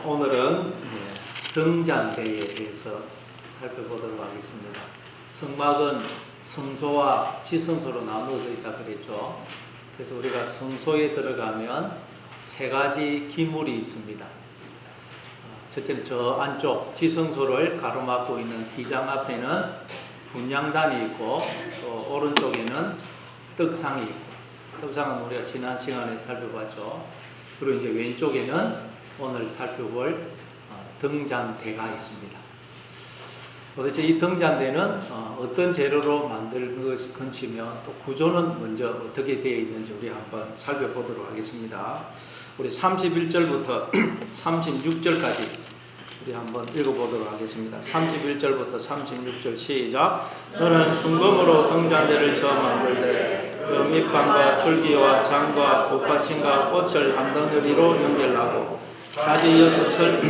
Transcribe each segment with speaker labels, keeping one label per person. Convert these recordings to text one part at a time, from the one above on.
Speaker 1: 오늘은 등잔대에 대해서 살펴보도록 하겠습니다. 성막은 성소와 지성소로 나누어져 있다 그랬죠. 그래서 우리가 성소에 들어가면 세 가지 기물이 있습니다. 첫째는 저 안쪽 지성소를 가로막고 있는 기장 앞에는 분향단이 있고, 또 오른쪽에는 떡상이 있고, 떡상은 우리가 지난 시간에 살펴봤죠. 그리고 이제 왼쪽에는 오늘 살펴볼 등잔대가 있습니다. 도대체 이 등잔대는 어떤 재료로 만든 것이며 또 구조는 먼저 어떻게 되어 있는지 우리 한번 살펴보도록 하겠습니다. 우리 31절부터 36절까지 우리 한번 읽어보도록 하겠습니다. 31절부터 36절 시작. 너는 순금으로 등잔대를 저어 만들되 그 밑판과 줄기와 장과 꽃받침과 꽃을 한 덩어리로 연결하고 가지 6을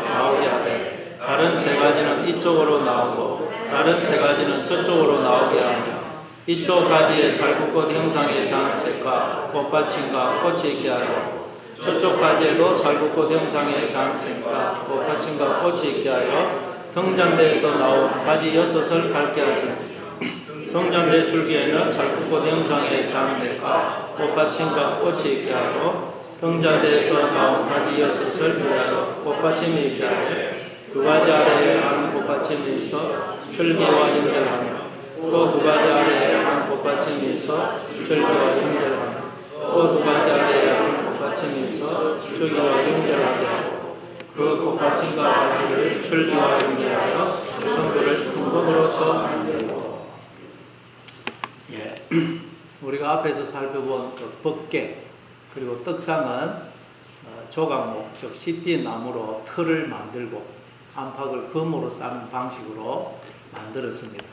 Speaker 1: 나오게 하되 다른 세 가지는 이쪽으로 나오고 다른 세 가지는 저쪽으로 나오게 하며 이쪽 가지에 살구꽃 형상의 장색과 꽃받침과 꽃이 있게 하고 저쪽 가지에도 살구꽃 형상의 장색과 꽃받침과 꽃이 있게 하여 등잔대에서 나온 가지 6을 갈게 하지. 등잔대 줄기에는 살구꽃 형상의 장색과 꽃받침과 꽃이 있게 하고 등잔대에서 나온 가지 6을 위하여 꽃받침이 있게 하여 두 가지 아래에 한 꽃받침이 있어 줄기와 연결하며 또 두 가지 아래에 한 꽃받침이 있어 줄기와 연결하며 또 두 가지 아래에 한 꽃받침이 있어 줄기와 연결하게 하고 그 꽃받침과 가지를 줄기와 연결하여 성부를 순금으로 쳐 만들고. 우리가 앞에서 살펴본 그 벅개 그리고 떡상은 조각목, 즉 시띠 나무로 틀을 만들고 안팎을 금으로 싸는 방식으로 만들었습니다.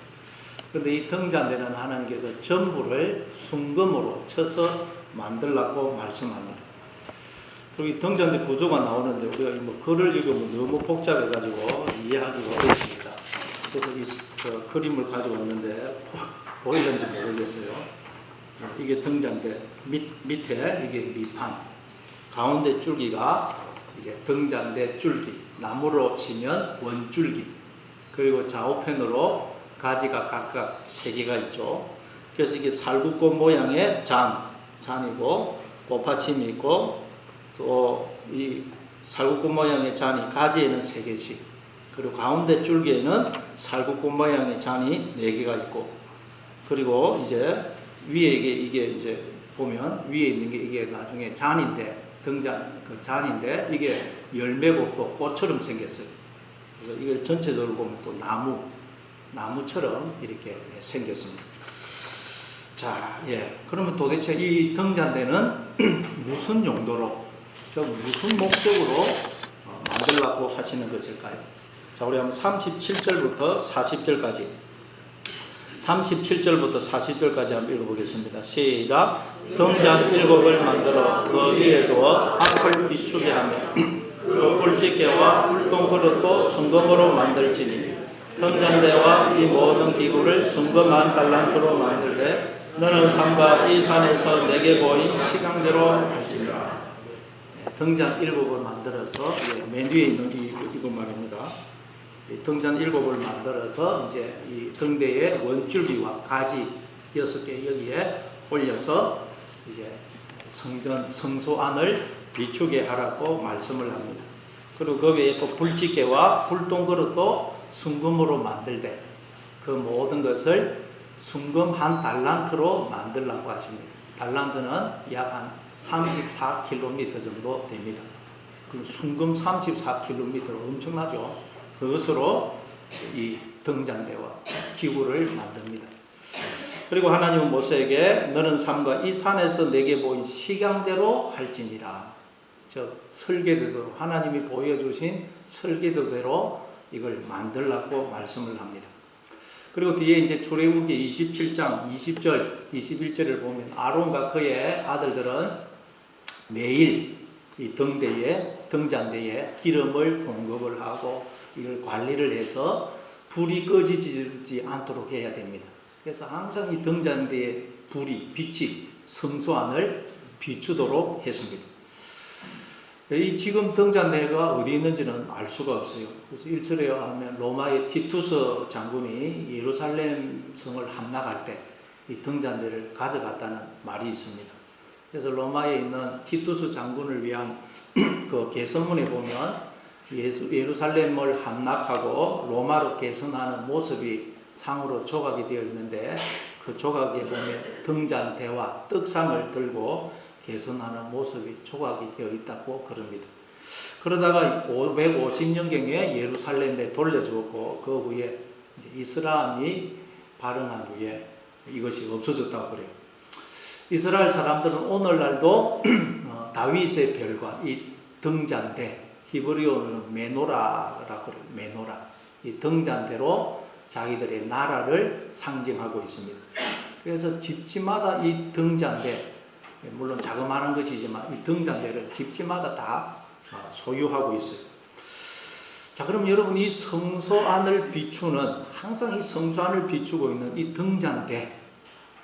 Speaker 1: 그런데 이 등잔대는 하나님께서 전부를 순금으로 쳐서 만들라고 말씀합니다. 그리고 이 등잔대 구조가 나오는데 우리가 뭐 글을 읽으면 너무 복잡해가지고 이해하기가 어렵습니다. 그래서 이 그림을 가지고 왔는데 보이는지 모르겠어요. 이게 등잔대 밑에 이게 밑판, 가운데 줄기가 이제 등잔대 줄기, 나무로 치면 원줄기, 그리고 좌우편으로 가지가 각각 3개가 있죠. 그래서 이게 살구꽃 모양의 잔이고 꽃받침이 있고 또 이 살구꽃 모양의 잔이 가지에는 3개씩, 그리고 가운데 줄기에는 살구꽃 모양의 잔이 4개가 있고, 그리고 이제 위에 이게 이제 보면 위에 있는 게 이게 나중에 잔인데 그 잔인데 이게 열매고 또 꽃처럼 생겼어요. 그래서 이걸 전체적으로 보면 또 나무처럼 이렇게 생겼습니다. 자, 그러면 도대체 이 등잔대는 무슨 용도로, 무슨 목적으로 만들라고 하시는 것일까요? 자, 우리 한번 37절부터 40절까지 37절부터 40절까지 한번 읽어보겠습니다. 시작. 등잔 7을 만들어 그 위에 두어 앞을 비추게 하며 그 뿔집게와 뿔똥그릇도 순금으로 만들지니 등잔대와 이 모든 기구를 순금 1달란트로 만들되 너는 산과 이 산에서 내게 보인 시강대로 할지니라. 등잔 7을 만들어서 맨 위에 있는 이거 말입니다. 등잔 7을 만들어서 이제 이 등대의 원줄기와 가지 6개 여기에 올려서 이제 성소 안을 비추게 하라고 말씀을 합니다. 그리고 그 외에 또 불집게와 불똥그릇도 순금으로 만들되 그 모든 것을 순금 1달란트로 만들라고 하십니다. 달란트는 약 한 34km 정도 됩니다. 그럼 순금 34km 엄청나죠? 그것으로 이 등잔대와 기구를 만듭니다. 그리고 하나님은 모세에게 너는 산과 이 산에서 내게 보인 시강대로 할지니라. 즉 설계도대로, 하나님이 보여주신 설계도대로 이걸 만들라고 말씀을 합니다. 그리고 뒤에 이제 출애굽기 27장 20절 21절을 보면 아론과 그의 아들들은 매일 이 등잔대에 기름을 공급을 하고 이걸 관리를 해서 불이 꺼지지 않도록 해야 됩니다. 그래서 항상 이 등잔대의 빛이 성소 안을 비추도록 했습니다. 이 지금 등잔대가 어디 있는지는 알 수가 없어요. 그래서 1절에 하면 로마의 티투스 장군이 예루살렘 성을 함락할 때 이 등잔대를 가져갔다는 말이 있습니다. 그래서 로마에 있는 티투스 장군을 위한 그 개선문에 보면 예루살렘을 함락하고 로마로 개선하는 모습이 상으로 조각이 되어 있는데 그 조각에 보면 등잔대와 떡상을 들고 개선하는 모습이 조각이 되어 있다고 그럽니다. 그러다가 550년경에 예루살렘에 돌려주었고 그 후에 이제 이슬람이 발흥한 후에 이것이 없어졌다고 그래요. 이스라엘 사람들은 오늘날도 다윗의 별과 이 등잔대, 히브리어는 메노라라고 그래요. 메노라. 이 등잔대로 자기들의 나라를 상징하고 있습니다. 그래서 집집마다 이 등잔대, 물론 자그마한 것이지만 이 등잔대를 집집마다 다 소유하고 있어요. 자, 그럼 여러분 이 성소 안을 비추는, 항상 이 성소 안을 비추고 있는 이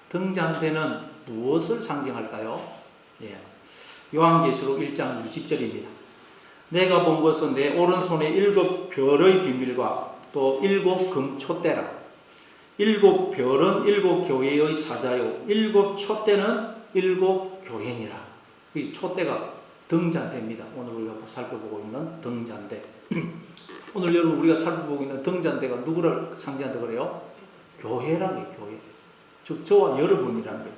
Speaker 1: 등잔대는 무엇을 상징할까요? 예. 요한계시록 1장 20절입니다. 내가 본 것은 내 오른손에 7 별의 비밀과 또 7 금촛대라. 7 별은 7 교회의 사자요 7 촛대는 7 교회니라. 이 촛대가 등잔대입니다. 오늘 우리가 살펴보고 있는 등잔대. 오늘 여러분 우리가 살펴보고 있는 등잔대가 누구를 상징한다고 그래요? 교회라는 게 교회. 즉 저와 여러분이라는 게.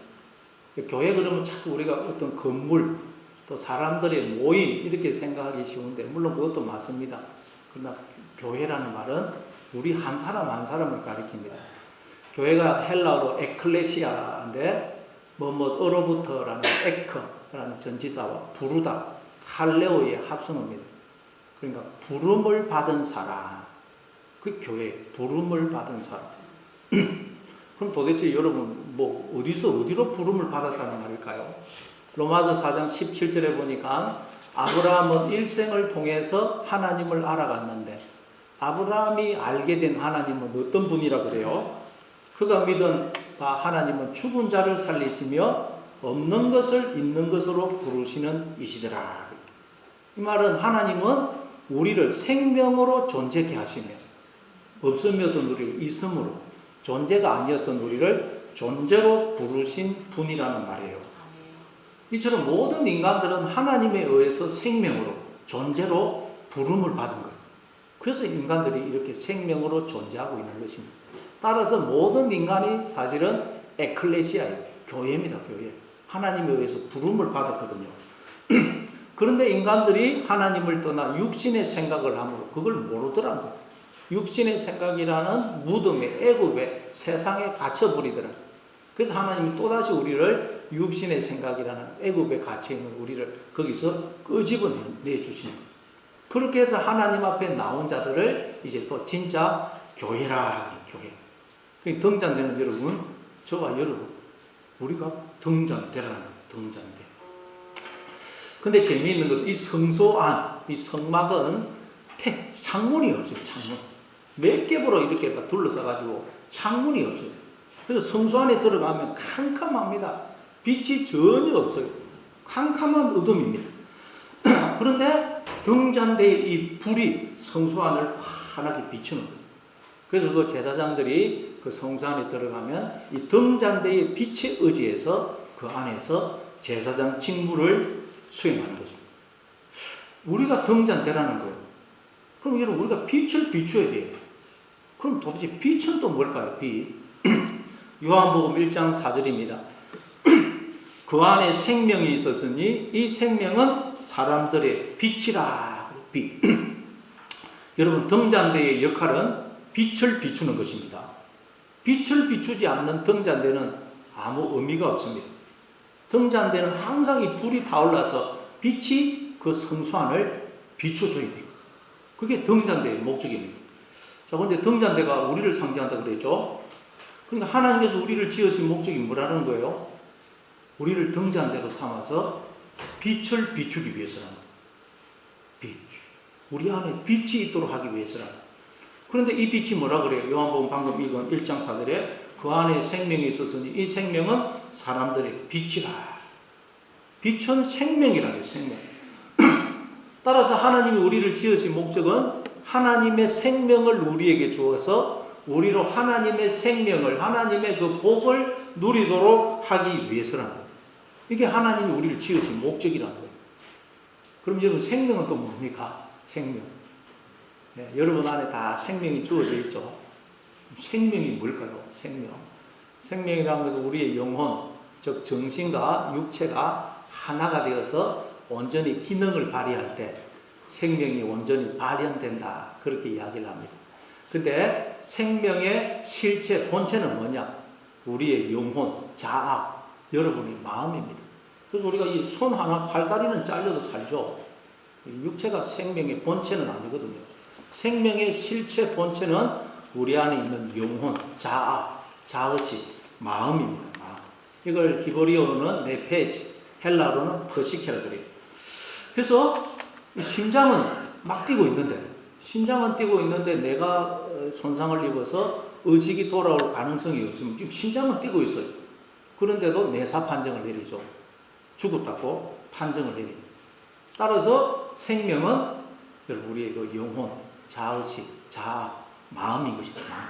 Speaker 1: 교회 그러면 자꾸 우리가 어떤 건물 또 사람들의 모임 이렇게 생각하기 쉬운데 물론 그것도 맞습니다. 그러나 교회라는 말은 우리 한 사람 한 사람을 가리킵니다. 교회가 헬라어로 에클레시아인데 어로부터라는 에크라는 전치사와 부르다 칼레오의 합성어입니다. 그러니까 부름을 받은 사람, 그 교회 부름을 받은 사람. 그럼 도대체 여러분 어디로 부름을 받았다는 말일까요? 로마서 4장 17절에 보니까 아브라함은 일생을 통해서 하나님을 알아갔는데 아브라함이 알게 된 하나님은 어떤 분이라 그래요? 그가 믿은 바 하나님은 죽은 자를 살리시며 없는 것을 있는 것으로 부르시는 이시더라. 이 말은 하나님은 우리를 생명으로 존재케 하시며 없음이었던 우리를 있음으로 존재가 아니었던 우리를 존재로 부르신 분이라는 말이에요. 이처럼 모든 인간들은 하나님에 의해서 생명으로 존재로 부름을 받은 거예요. 그래서 인간들이 이렇게 생명으로 존재하고 있는 것입니다. 따라서 모든 인간이 사실은 에클레시아예요. 교회입니다. 교회. 하나님에 의해서 부름을 받았거든요. 그런데 인간들이 하나님을 떠나 육신의 생각을 함으로 그걸 모르더라는 거예요. 육신의 생각이라는 무덤에 애굽에 세상에 갇혀버리더라고요. 그래서 하나님이 또다시 우리를 육신의 생각이라는 애굽에 갇혀있는 우리를 거기서 끄집어내 주시는 거예요. 그렇게 해서 하나님 앞에 나온 자들을 이제 또 진짜 교회라. 교회. 등잔대는 여러분, 저와 여러분, 우리가 등잔대라는 거예요. 등잔대. 근데 재미있는 것은 이 성소 안, 이 성막은 창문이 없어요. 창문. 몇 겹으로 이렇게 둘러싸가지고 창문이 없어요. 그래서 성소 안에 들어가면 캄캄합니다. 빛이 전혀 없어요. 캄캄한 어둠입니다. 그런데 등잔대의 이 불이 성소 안을 환하게 비추는 거예요. 그래서 그 제사장들이 그 성소 안에 들어가면 이 등잔대의 빛에 의지해서 그 안에서 제사장 직무를 수행하는 것입니다. 우리가 등잔대라는 거예요. 그럼 여러분 우리가 빛을 비춰야 돼요. 그럼 도대체 빛은 또 뭘까요? 빛. 요한복음 1장 4절입니다. 그 안에 생명이 있었으니 이 생명은 사람들의 빛이라. 빛. 여러분 등잔대의 역할은 빛을 비추는 것입니다. 빛을 비추지 않는 등잔대는 아무 의미가 없습니다. 등잔대는 항상 이 불이 타올라서 빛이 그 성소 안을 비춰줘야 돼요. 그게 등잔대의 목적입니다. 자, 그런데 등잔대가 우리를 상징한다고 그랬죠? 그러니까 하나님께서 우리를 지으신 목적이 뭐라는 거예요? 우리를 등잔대로 삼아서 빛을 비추기 위해서라는 거예요. 빛. 우리 안에 빛이 있도록 하기 위해서라는 거예요. 그런데 이 빛이 뭐라 그래요? 요한복음 방금 읽은 1장 4절에 그 안에 생명이 있었으니 이 생명은 사람들의 빛이라. 빛은 생명이라는 거예요. 생명. 따라서 하나님이 우리를 지으신 목적은 하나님의 생명을 우리에게 주어서 우리로 하나님의 생명을, 하나님의 그 복을 누리도록 하기 위해서라는 거예요. 이게 하나님이 우리를 지으신 목적이라는 거예요. 그럼 여러분, 생명은 또 뭡니까? 생명. 네, 여러분 안에 다 생명이 주어져 있죠. 생명이 뭘까요? 생명. 생명이라는 것은 우리의 영혼, 즉 정신과 육체가 하나가 되어서 온전히 기능을 발휘할 때 생명이 온전히 발현된다. 그렇게 이야기를 합니다. 근데 생명의 실체, 본체는 뭐냐? 우리의 영혼, 자아, 여러분의 마음입니다. 그래서 우리가 이 손 하나, 팔다리는 잘려도 살죠. 육체가 생명의 본체는 아니거든요. 생명의 실체 본체는 우리 안에 있는 영혼, 자아, 자의식, 마음입니다. 마음. 이걸 히브리어로는 네페시, 헬라로는 프시케라 그래요. 그래서 심장은 막 뛰고 있는데, 심장은 뛰고 있는데 내가 손상을 입어서 의식이 돌아올 가능성이 없으면 지금 심장은 뛰고 있어요. 그런데도 내사 판정을 내리죠. 죽었다고 판정을 내립니다. 따라서 생명은 여러분 우리의 그 영혼, 자의식, 자아, 마음인 것입니다. 마음.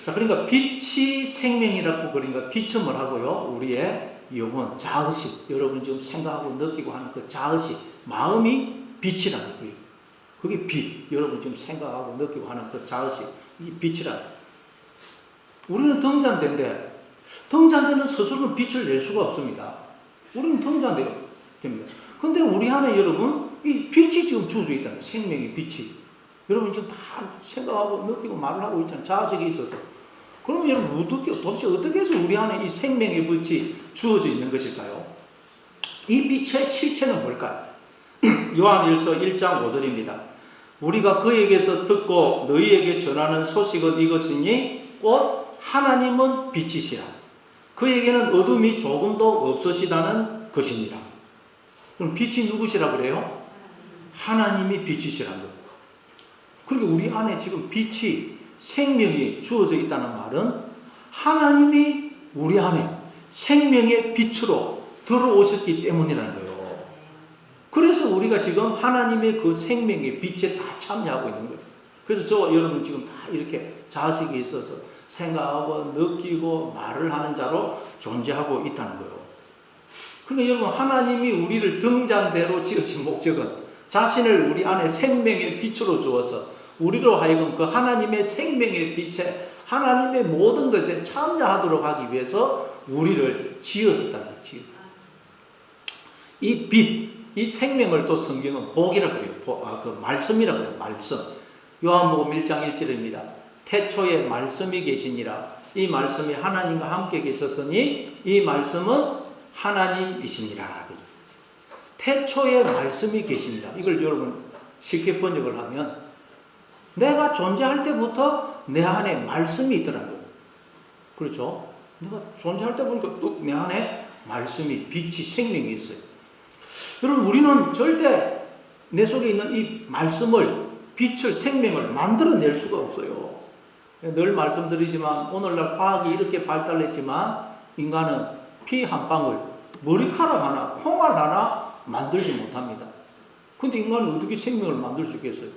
Speaker 1: 자, 그러니까 빛이 생명이라고, 그러니까 빛은 뭐라고요? 우리의 영혼, 자의식, 여러분이 지금 생각하고 느끼고 하는 그 자의식, 마음이 빛이라는 거예요. 그게 빛, 여러분 지금 생각하고 느끼고 하는 그 자의식, 이 빛이라는 거예요. 우리는 등잔대인데 등잔대는 스스로는 빛을 낼 수가 없습니다. 우리는 등잔대가 됩니다. 근데 우리 안에 여러분 이 빛이 지금 주어져 있다는 거예요. 생명의 빛이. 여러분 지금 다 생각하고 느끼고 말을 하고 있잖아요. 자의식이 있어서. 그럼 여러분 도대체 어떻게 해서 우리 안에 이 생명의 빛이 주어져 있는 것일까요? 이 빛의 실체는 뭘까요? 요한일서 1장 5절입니다. 우리가 그에게서 듣고 너희에게 전하는 소식은 이것이니 곧 하나님은 빛이시라. 그에게는 어둠이 조금도 없으시다는 것입니다. 그럼 빛이 누구시라 그래요? 하나님이 빛이시라는 거예요. 그러니까 우리 안에 지금 빛이, 생명이 주어져 있다는 말은 하나님이 우리 안에 생명의 빛으로 들어오셨기 때문이라는 거예요. 그래서 우리가 지금 하나님의 그 생명의 빛에 다 참여하고 있는 거예요. 그래서 저 여러분 지금 다 이렇게 자식이 있어서 생각하고 느끼고 말을 하는 자로 존재하고 있다는 거예요. 그러니까 여러분, 하나님이 우리를 등잔대로 지으신 목적은 자신을 우리 안에 생명의 빛으로 주어서 우리로 하여금 그 하나님의 생명의 빛에 하나님의 모든 것에 참여하도록 하기 위해서 우리를 지었었다는 거죠. 이 빛, 이 생명을 또 성경은 복이라고 그래요. 그 말씀이라고 해요. 말씀. 요한복음 1장 1절입니다. 태초에 말씀이 계시니라. 이 말씀이 하나님과 함께 계셨으니 이 말씀은 하나님이시니라. 태초에 말씀이 계시니라. 이걸 여러분 쉽게 번역을 하면 내가 존재할 때부터 내 안에 말씀이 있더라고요. 그렇죠? 내가 존재할 때 보니까 또 내 안에 말씀이, 빛이, 생명이 있어요. 여러분, 우리는 절대 내 속에 있는 이 말씀을, 빛을, 생명을 만들어낼 수가 없어요. 늘 말씀드리지만 오늘날 과학이 이렇게 발달했지만 인간은 피 한 방울, 머리카락 하나, 콩알 하나 만들지 못합니다. 근데 인간은 어떻게 생명을 만들 수 있겠어요?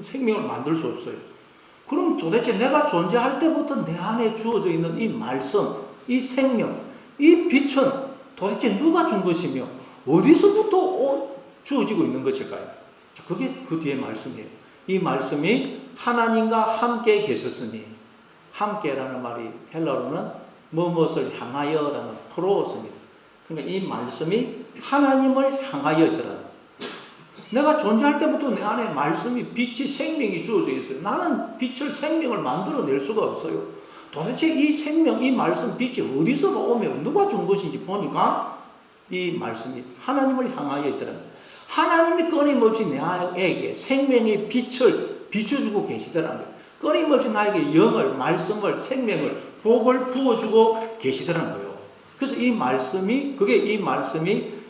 Speaker 1: 생명을 만들 수 없어요. 그럼 도대체 내가 존재할 때부터 내 안에 주어져 있는 이 말씀, 이 생명, 이 빛은 도대체 누가 준 것이며 어디서부터 주어지고 있는 것일까요? 그게 그 뒤에 말씀이에요. 이 말씀이 하나님과 함께 계셨으니, 함께라는 말이 헬라어로는 무엇을 향하여라는 프로스입니다. 그러니까 이 말씀이 하나님을 향하여 있더라. 내가 존재할 때부터 내 안에 말씀이, 빛이, 생명이 주어져 있어요. 나는 빛을, 생명을 만들어낼 수가 없어요. 도대체 이 생명, 이 말씀, 빛이 어디서 오며 누가 준 것인지 보니까 이 말씀이 하나님을 향하여 있더라. 하나님이 끊임없이 나에게 생명의 빛을 비춰주고 계시더라고요. 끊임없이 나에게 영을, 말씀을, 생명을, 복을 부어주고 계시더라는 거예요. 그래서 이 말씀이, 이 말씀이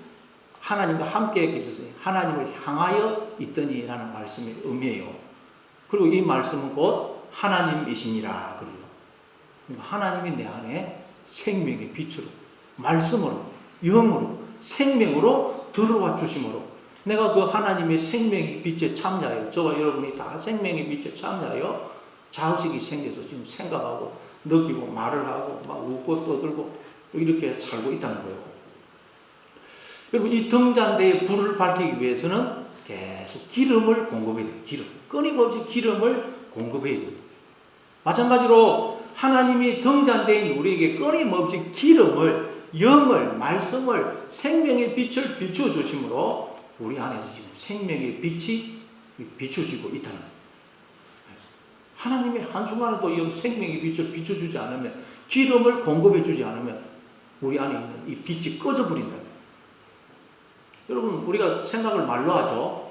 Speaker 1: 하나님과 함께 계셨으니 하나님을 향하여 있더니라는 말씀의 의미예요. 그리고 이 말씀은 곧 하나님이시니라 그래요. 그러니까 하나님이 내 안에 생명의 빛으로, 말씀으로, 영으로, 생명으로 들어와 주심으로 내가 그 하나님의 생명의 빛에 참여하여, 저와 여러분이 다 생명의 빛에 참여하여 자의식이 생겨서 지금 생각하고 느끼고 말을 하고 막 웃고 떠들고 이렇게 살고 있다는 거예요. 여러분, 이 등잔대에 불을 밝히기 위해서는 계속 기름을 공급해야 돼요. 기름. 끊임없이 기름을 공급해야 돼요. 마찬가지로 하나님이 등잔대인 우리에게 끊임없이 기름을, 영을, 말씀을, 생명의 빛을 비춰주심으로 우리 안에서 지금 생명의 빛이 비춰지고 있다는 거예요. 하나님의 한순간에도 이 생명의 빛을 비춰주지 않으면, 기름을 공급해주지 않으면 우리 안에 있는 이 빛이 꺼져버린다. 여러분, 우리가 생각을 말로 하죠.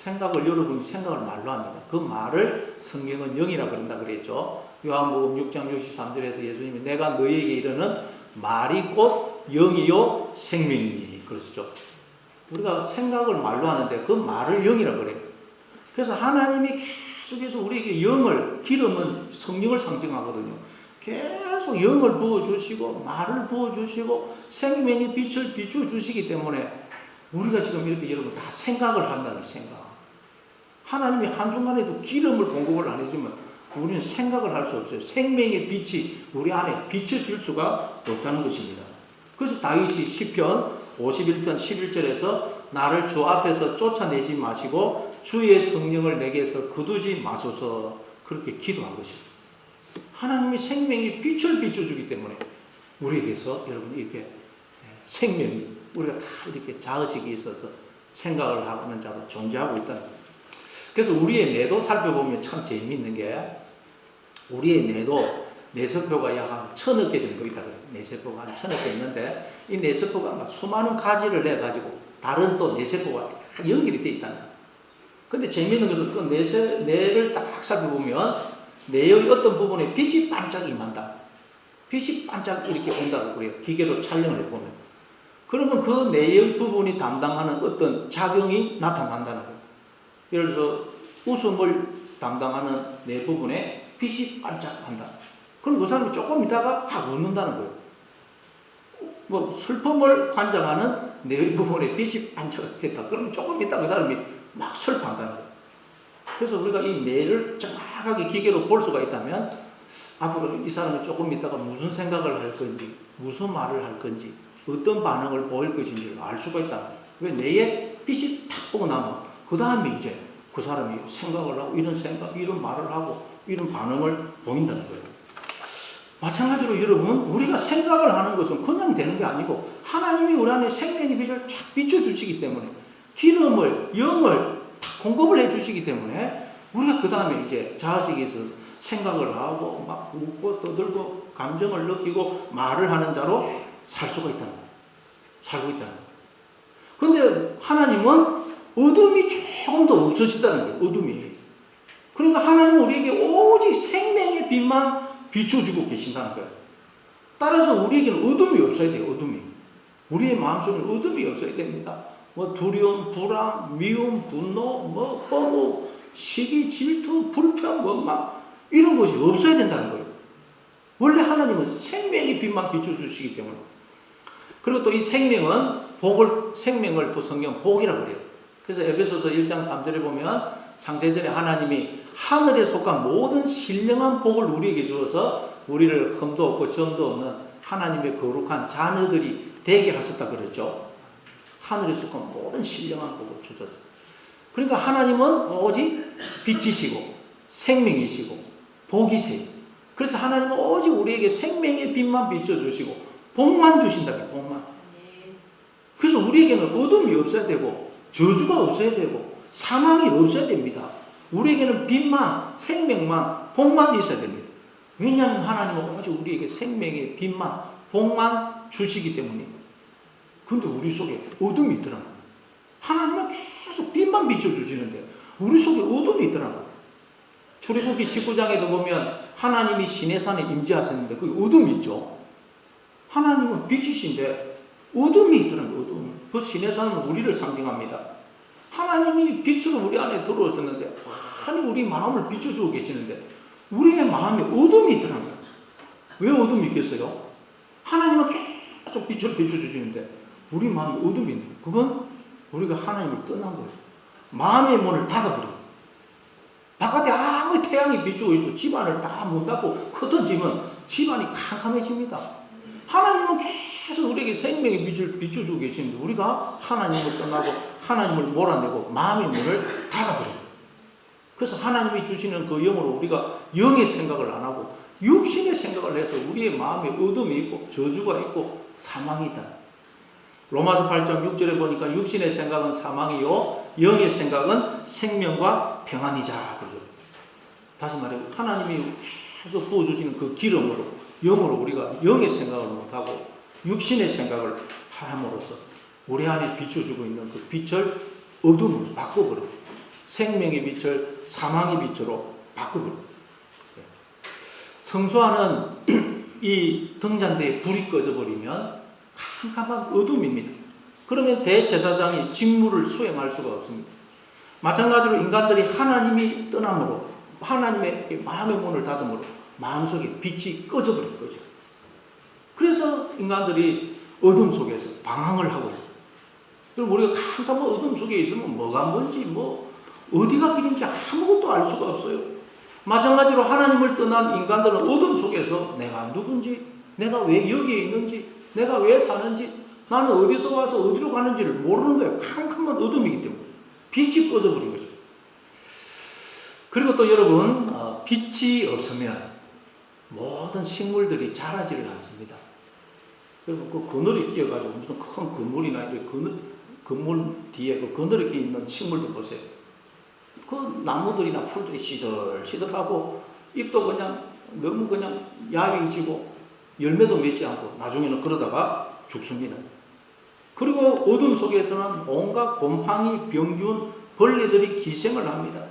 Speaker 1: 여러분이 생각을 말로 합니다. 그 말을 성경은 영이라고 그런다 그랬죠. 요한복음 6장 63절에서 예수님이 내가 너희에게 이르는 말이 곧 영이요 생명이니 그러시죠. 우리가 생각을 말로 하는데 그 말을 영이라고 그래요. 그래서 하나님이 계속해서 우리에게 영을, 기름은 성령을 상징하거든요. 계속 영을 부어주시고 말을 부어주시고 생명의 빛을 비춰주시기 때문에 우리가 지금 이렇게 여러분 다 생각을 한다는 생각. 하나님이 한순간에도 기름을 공급을 안 해주면 우리는 생각을 할 수 없어요. 생명의 빛이 우리 안에 비춰질 수가 없다는 것입니다. 그래서 다윗이 시편 51편 11절에서 나를 주 앞에서 쫓아내지 마시고 주의 성령을 내게서 거두지 마소서 그렇게 기도한 것입니다. 하나님이 생명의 빛을 비춰주기 때문에 우리에게서 여러분 이렇게 생명이 우리가 다 이렇게 자의식이 있어서 생각을 하는 자로 존재하고 있다는 거예요. 그래서 우리의 뇌도 살펴보면 참 재미있는 게 우리의 뇌도 뇌세포가 약 한 1000억 개 정도 있다 그래요. 뇌세포가 한 1000억 개 있는데 이 뇌세포가 막 수많은 가지를 내가지고 다른 또 뇌세포가 연결이 되어 있다는 거예요. 근데 재미있는 것은 그 뇌를 딱 살펴보면 뇌의 어떤 부분에 빛이 반짝 임한다. 빛이 반짝 이렇게 온다고 그래요. 기계로 촬영을 해보면. 그러면 그 뇌의 부분이 담당하는 어떤 작용이 나타난다는 거예요. 예를 들어서 웃음을 담당하는 뇌 부분에 빛이 반짝한다. 그럼 그 사람이 조금 있다가 확 웃는다는 거예요. 뭐 슬픔을 관장하는 뇌 부분에 빛이 반짝했다. 그럼 조금 있다가 그 사람이 막 슬퍼한다는 거예요. 그래서 우리가 이 뇌를 정확하게 기계로 볼 수가 있다면 앞으로 이 사람이 조금 있다가 무슨 생각을 할 건지, 무슨 말을 할 건지, 어떤 반응을 보일 것인지를 알 수가 있다. 왜 뇌에 빛이 탁 보고 나면 그 다음에 이제 그 사람이 생각을 하고 이런 생각, 이런 말을 하고 이런 반응을 보인다는 거예요. 마찬가지로 여러분, 우리가 생각을 하는 것은 그냥 되는 게 아니고 하나님이 우리 안에 생명의 빛을 쫙 비춰주시기 때문에 기름을, 영을 다 공급을 해주시기 때문에 우리가 그 다음에 이제 자의식이 있어서 생각을 하고 막 웃고 떠들고 감정을 느끼고 말을 하는 자로 살 수가 있다는 거예요. 살고 있다는 거예요. 근데 하나님은 어둠이 조금 더 없어진다는 거예요. 어둠이. 그러니까 하나님은 우리에게 오직 생명의 빛만 비춰주고 계신다는 거예요. 따라서 우리에게는 어둠이 없어야 돼요. 어둠이. 우리의 마음속에는 어둠이 없어야 됩니다. 뭐 두려움, 불안, 미움, 분노, 뭐 허무, 시기, 질투, 불평, 뭐 막 이런 것이 없어야 된다는 거예요. 원래 하나님은 생명의 빛만 비춰주시기 때문에. 그리고 또 이 생명을 또 성경 복이라고 그래요. 그래서 에베소서 1장 3절에 보면 창세전에 하나님이 하늘에 속한 모든 신령한 복을 우리에게 주어서 우리를 흠도 없고 점도 없는 하나님의 거룩한 자녀들이 되게 하셨다 그랬죠. 하늘에 속한 모든 신령한 복을 주셨어요. 그러니까 하나님은 오직 빛이시고 생명이시고 복이세요. 그래서 하나님은 오직 우리에게 생명의 빛만 비춰주시고 복만 주신다. 복만. 그래서 우리에게는 어둠이 없어야 되고 저주가 없어야 되고 사망이 없어야 됩니다. 우리에게는 빛만, 생명만, 복만 있어야 됩니다. 왜냐하면 하나님은 오직 우리에게 생명의 빛만, 복만 주시기 때문입니다. 그런데 우리 속에 어둠이 있더라고요. 하나님은 계속 빛만 비춰주시는데 우리 속에 어둠이 있더라고요. 출애굽기 19장에도 보면 하나님이 시내산에 임재하셨는데 거기 어둠이 있죠. 하나님은 빛이신데 어둠이 있더라고요. 어둠이. 그 시내산은 우리를 상징합니다. 하나님이 빛으로 우리 안에 들어오셨는데 환히 우리 마음을 비춰주고 계시는데 우리의 마음에 어둠이 있더라고요. 왜 어둠이 있겠어요? 하나님은 계속 빛을 비춰주시는데 우리 마음에 어둠이 있는 거예요. 그건 우리가 하나님을 떠난 거예요. 마음의 문을 닫아버려요. 바깥에 아무리 태양이 비추고 있고 집안을 다 문 닫고 흩어지면 집안이 캄캄해집니다. 하나님은 계속 우리에게 생명의 빛을 비춰주고 계시는데 우리가 하나님을 떠나고 하나님을 몰아내고 마음의 문을 닫아버려요. 그래서 하나님이 주시는 그 영으로 우리가 영의 생각을 안 하고 육신의 생각을 해서 우리의 마음에 어둠이 있고 저주가 있고 사망이 있다. 로마서 8장 6절에 보니까 육신의 생각은 사망이요 영의 생각은 생명과 평안이자 그러죠. 다시 말해 하나님이 계속 부어주시는 그 기름으로 영으로 우리가 영의 생각을 못하고 육신의 생각을 함으로써 우리 안에 비춰주고 있는 그 빛을 어둠으로 바꿔버려요. 생명의 빛을 사망의 빛으로 바꿔버려요. 성소하는 이 등잔대에 불이 꺼져버리면 캄캄한 어둠입니다. 그러면 대제사장이 직무를 수행할 수가 없습니다. 마찬가지로 인간들이 하나님이 떠남으로 하나님의 마음의 문을 닫음으로 마음속에 빛이 꺼져버린 거죠. 그래서 인간들이 어둠 속에서 방황을 하고 있어요. 그럼 우리가 캄캄한 어둠 속에 있으면 뭐가 뭔지 뭐 어디가 길인지 아무것도 알 수가 없어요. 마찬가지로 하나님을 떠난 인간들은 어둠 속에서 내가 누군지, 내가 왜 여기에 있는지, 내가 왜 사는지, 나는 어디서 와서 어디로 가는지를 모르는 거예요. 캄캄한 어둠이기 때문에. 빛이 꺼져버린 거죠. 그리고 또 여러분, 빛이 없으면 모든 식물들이 자라지를 않습니다. 여러분, 그 그늘에 끼어가지고 무슨 큰 건물이나 이렇게 건물 뒤에 그 그늘에 끼어 있는 식물들 보세요. 그 나무들이나 풀들이 시들시들하고 잎도 그냥 너무 그냥 야위지고 열매도 맺지 않고 나중에는 그러다가 죽습니다. 그리고 어둠 속에서는 온갖 곰팡이, 병균, 벌레들이 기생을 합니다.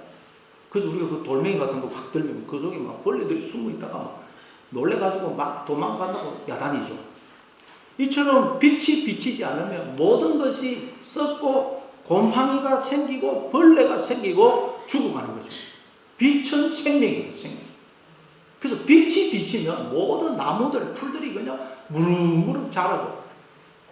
Speaker 1: 그래서 우리가 그 돌멩이 같은 거 확 들면 그 속에 막 벌레들이 숨어 있다가 막 놀래가지고 막 도망간다고 야단이죠. 이처럼 빛이 비치지 않으면 모든 것이 썩고 곰팡이가 생기고 벌레가 생기고 죽어가는 거죠. 빛은 생명이에요. 생명. 그래서 빛이 비치면 모든 나무들, 풀들이 그냥 무럭무럭 자라고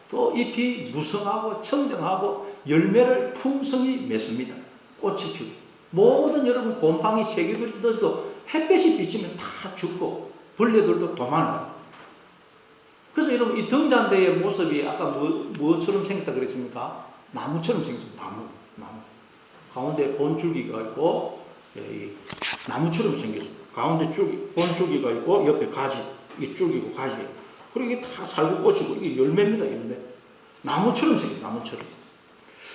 Speaker 1: 또 잎이 무성하고 청정하고 열매를 풍성히 맺습니다. 꽃이 피고 모든 여러분 곰팡이 새기들도 햇볕이 비치면 다 죽고 벌레들도 도망가요. 그래서 여러분 이 등잔대의 모습이 아까 뭐처럼 생겼다 그랬습니까? 나무처럼 생겼습니다. 나무. 가운데 본줄기가 있고 나무처럼 생겼습니다. 가운데 본줄기가 있고 옆에 가지, 이 줄기고 가지. 그리고 이게 다 살고 꽂히고 이게 열매입니다. 열매. 나무처럼 생긴 나무처럼.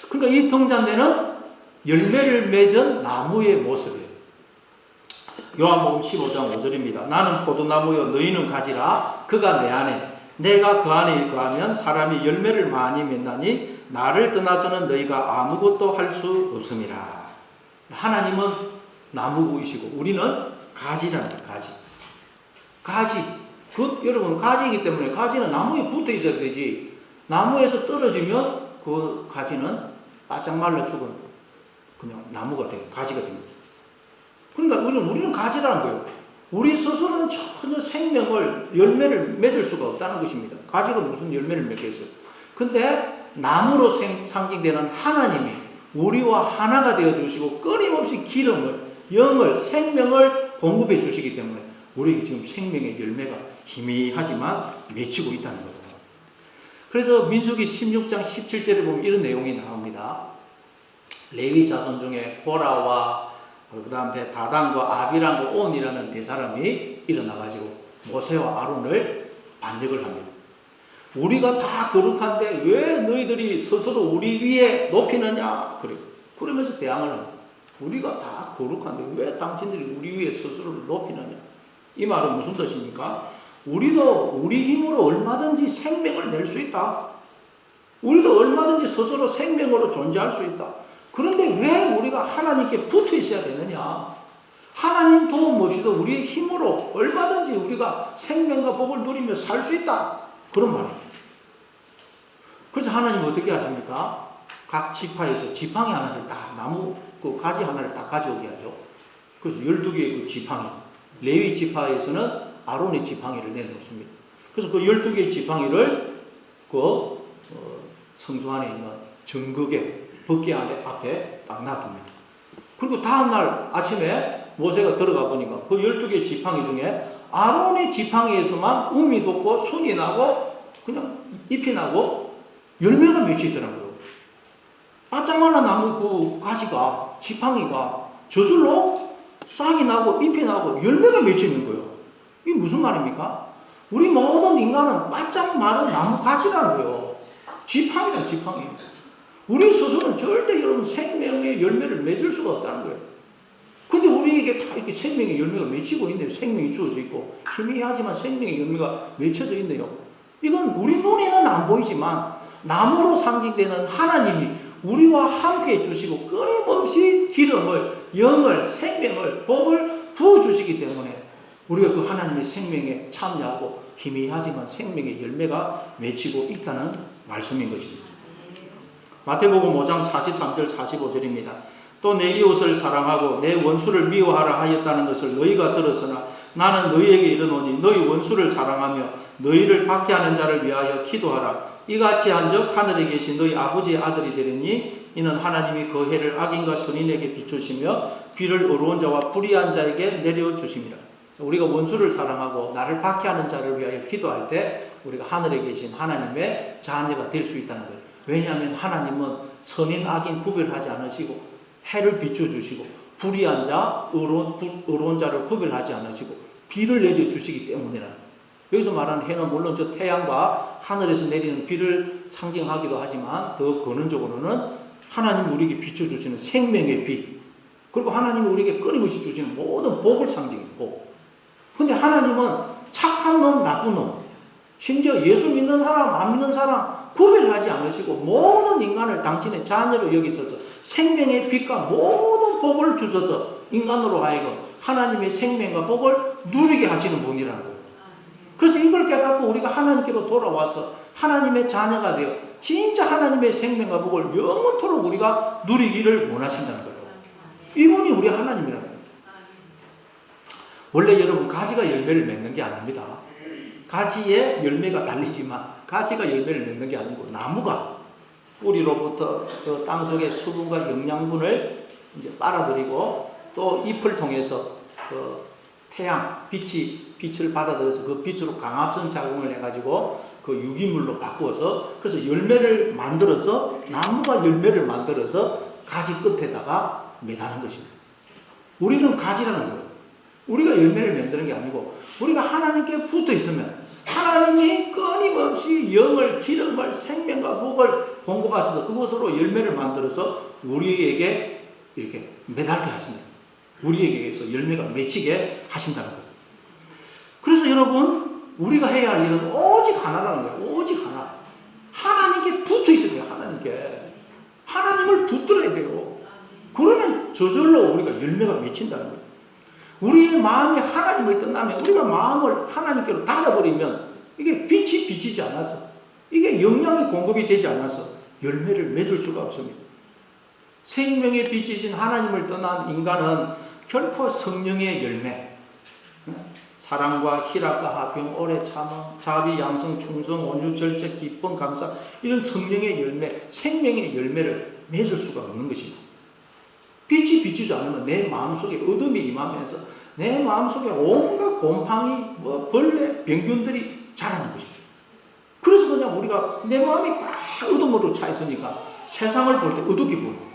Speaker 1: 그러니까 이 등잔대는 열매를 맺은 나무의 모습이에요. 요한복음 15장 5절입니다. 나는 포도나무요 너희는 가지라. 그가 내 안에 내가 그 안에 거하면 사람이 열매를 많이 맺나니 나를 떠나서는 너희가 아무것도 할 수 없음이라. 하나님은 나무이시고 우리는 가지라는 거예요. 가지. 여러분 가지이기 때문에 가지는 나무에 붙어 있어야 되지. 나무에서 떨어지면 그 가지는 바짝 말라 죽은 그냥 나무가 되고 가지가 됩니다. 그러니까 우리는 가지라는 거예요. 우리 스스로는 전혀 생명을 열매를 맺을 수가 없다는 것입니다. 가지가 무슨 열매를 맺겠어요. 근데 나무로 상징되는 하나님이 우리와 하나가 되어 주시고 끊임없이 기름을, 영을, 생명을 공급해 주시기 때문에 우리에게 지금 생명의 열매가 희미하지만 맺히고 있다는 거예요. 그래서 민수기 16장 17절에 보면 이런 내용이 나옵니다. 레위 자손 중에 고라와 그 다음에 다단과 아비람과 온이라는 네 사람이 일어나가지고 모세와 아론을 반역을 합니다. 우리가 다 거룩한데 왜 너희들이 스스로 우리 위에 높이느냐? 그러면서 대항을 합니다. 우리가 다 거룩한데 왜 당신들이 우리 위에 스스로를 높이느냐? 이 말은 무슨 뜻입니까? 우리도 우리 힘으로 얼마든지 생명을 낼 수 있다. 우리도 얼마든지 스스로 생명으로 존재할 수 있다. 그런데 왜 우리가 하나님께 붙어 있어야 되느냐? 하나님 도움 없이도 우리의 힘으로 얼마든지 우리가 생명과 복을 누리며 살 수 있다. 그런 말입니다. 그래서 하나님은 어떻게 하십니까? 각 지파에서 지팡이 하나를 딱 나무 그 가지 하나를 딱 가져오게 하죠. 그래서 12개의 그 지팡이, 레위 지파에서는 아론의 지팡이를 내놓습니다. 그래서 그 12개의 지팡이를 그 성소 안에 있는 정극에 벗기 앞에 딱 놔둡니다. 그리고 다음날 아침에 모세가 들어가 보니까 그 12개의 지팡이 중에 아론의 지팡이에서만 음이 돋고 순이 나고 그냥 잎이 나고 열매가 맺혀 있더라고요. 바짝만한 나무 그 가지가, 지팡이가 저절로 싹이 나고 잎이 나고 열매가 맺혀 있는 거예요. 이게 무슨 말입니까? 우리 모든 인간은 바짝 마른 나무 가지라는 거예요. 지팡이다, 지팡이. 우리 스스로는 절대 여러분 생명의 열매를 맺을 수가 없다는 거예요. 근데 우리에게 다 이렇게 생명의 열매가 맺히고 있네요. 생명이 주어져 있고 희미하지만 생명의 열매가 맺혀져 있네요. 이건 우리 눈에는 안 보이지만 나무로 상징되는 하나님이 우리와 함께 해주시고 끊임없이 기름을, 영을, 생명을, 복을 부어주시기 때문에 우리가 그 하나님의 생명에 참여하고 희미하지만 생명의 열매가 맺히고 있다는 말씀인 것입니다. 마태복음 5장 43절 45절입니다. 또 내 이웃을 사랑하고 내 원수를 미워하라 하였다는 것을 너희가 들었으나 나는 너희에게 이르노니 너희 원수를 사랑하며 너희를 박해하는 자를 위하여 기도하라. 이같이 한즉 하늘에 계신 너희 아버지의 아들이 되리니 이는 하나님이 그 해를 악인과 선인에게 비추시며 비를 어려운 자와 불의한 자에게 내려주심이라. 우리가 원수를 사랑하고 나를 박해하는 자를 위하여 기도할 때 우리가 하늘에 계신 하나님의 자녀가 될 수 있다는 거예요. 왜냐하면 하나님은 선인 악인 구별하지 않으시고 해를 비춰주시고 불의한 자, 의로운 자를 구별하지 않으시고 비를 내려주시기 때문이라는 거예요. 여기서 말하는 해는 물론 저 태양과 하늘에서 내리는 비를 상징하기도 하지만 더 근원적으로는 하나님이 우리에게 비춰주시는 생명의 빛, 그리고 하나님이 우리에게 끊임없이 주시는 모든 복을 상징해요. 복. 근데 하나님은 착한 놈, 나쁜 놈, 심지어 예수 믿는 사람, 안 믿는 사람 구별하지 않으시고 모든 인간을 당신의 자녀로 여기셔서 생명의 빛과 모든 복을 주셔서 인간으로 하여금 하나님의 생명과 복을 누리게 하시는 분이라는 거예요. 그래서 이걸 깨닫고 우리가 하나님께로 돌아와서 하나님의 자녀가 되어 진짜 하나님의 생명과 복을 영원토록 우리가 누리기를 원하신다는 거예요. 이분이 우리 하나님이라는 거예요. 원래 여러분 가지가 열매를 맺는 게 아닙니다. 가지에 열매가 달리지만 가지가 열매를 맺는 게 아니고 나무가 뿌리로부터 그 땅속의 수분과 영양분을 이제 빨아들이고 또 잎을 통해서 그 태양, 빛을 받아들여서 그 빛으로 강압성 작용을 해가지고 그 유기물로 바꾸어서 그래서 열매를 만들어서 나무가 열매를 만들어서 가지 끝에다가 매다는 것입니다. 우리는 가지라는 거예요. 우리가 열매를 만드는 게 아니고 우리가 하나님께 붙어 있으면 하나님이 끊임없이 영을, 기름을, 생명과 복을 공급하셔서 그것으로 열매를 만들어서 우리에게 이렇게 매달게 하신다. 우리에게서 열매가 맺히게 하신다는 거예요. 그래서 여러분 우리가 해야 할 일은 오직 하나라는 거예요. 오직 하나. 하나님께 붙어 있어야 돼요. 하나님께. 하나님을 붙들어야 돼요. 그러면 저절로 우리가 열매가 맺힌다는 거예요. 우리의 마음이 하나님을 떠나면 우리가 마음을 하나님께로 닫아버리면 이게 빛이 비치지 않아서 이게 영양이 공급이 되지 않아서 열매를 맺을 수가 없습니다. 생명의 빛이신 하나님을 떠난 인간은 결코 성령의 열매, 사랑과 희락과 화평, 오래 참음, 자비, 양성, 충성, 온유, 절제, 기쁨, 감사 이런 성령의 열매, 생명의 열매를 맺을 수가 없는 것입니다. 빛이 비치지 않으면 내 마음속에 어둠이 임하면서 내 마음속에 온갖 곰팡이, 벌레, 병균들이 자라는 것입니다. 그래서 그냥 우리가 내 마음이 막 어둠으로 차 있으니까 세상을 볼 때 어둡게 보여요.